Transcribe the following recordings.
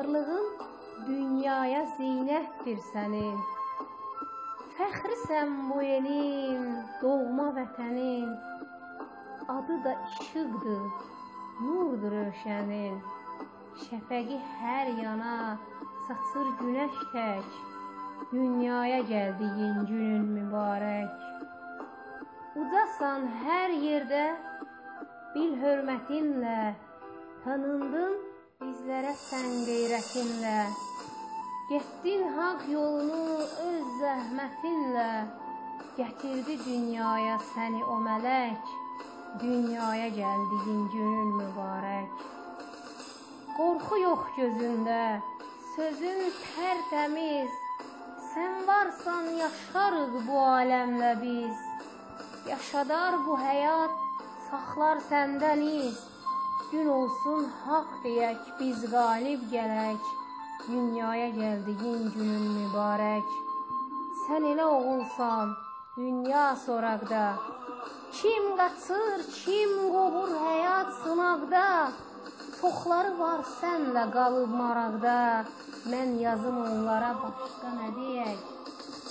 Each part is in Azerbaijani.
Varlığın dünyaya zinətdir sənin. Fəxrisən bu elin, doğma vətənin. Adı da işıqdır, nurdur rövşənin. Şəfəqi hər yana saçır günəş tək. Dünyaya gəldiyin günün mübarək. Ucasan hər yerdə, bil hörmətinlə. Tanındın bizlərə sən qeyrətinlə. Getdin haqq yolunu öz zəhmətinlə. Gətirdi dünyaya səni o mələk. Dünyaya gəldiyin günün mübarək. Qorxu yox gözündə, sözün tərtəmiz. Sən varsan yaşarıq bu aləmlə biz. Yaşadar bu həyat, saxlar səndən iz. Gün olsun haqq deyək, biz qalib gələk. Dünyaya gəldiyin günün mübarək. Sən elə oğulsan, dünya soraqda. Kim qaçır, kim qovur həyat sınaqda. Çoxları var sənlə qalıb maraqda. Mən yazım onlara başqa nə deyək.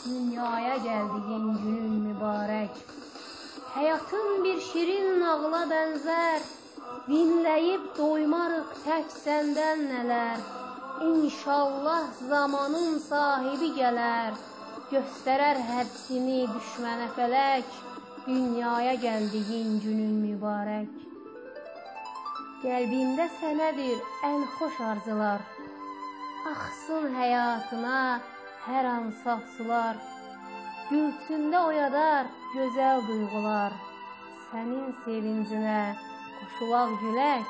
Dünyaya gəldiyin günün mübarək. Həyatın bir şirin nağla bənzər. Dinləyib doymarıq tək səndən nələr. İnşallah zamanın sahibi gələr. Göstərər həbsini düşmənə fələk. Dünyaya gəldiyin günün mübarək. Qəlbimdə sənədir ən xoş arzular. Axsın həyatına hər an saf sular. Gülçündə oyadar gözəl duyğular. Sənin sevincinə qoşulaq gülək.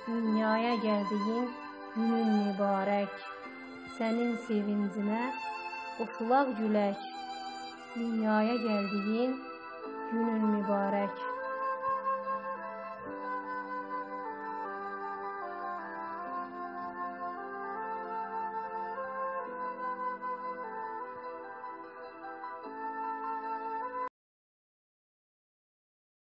Dünyaya gəldiyin günün mübarək. Sənin sevincinə qoşulaq gülək. Dünyaya gəldiyin günün mübarək.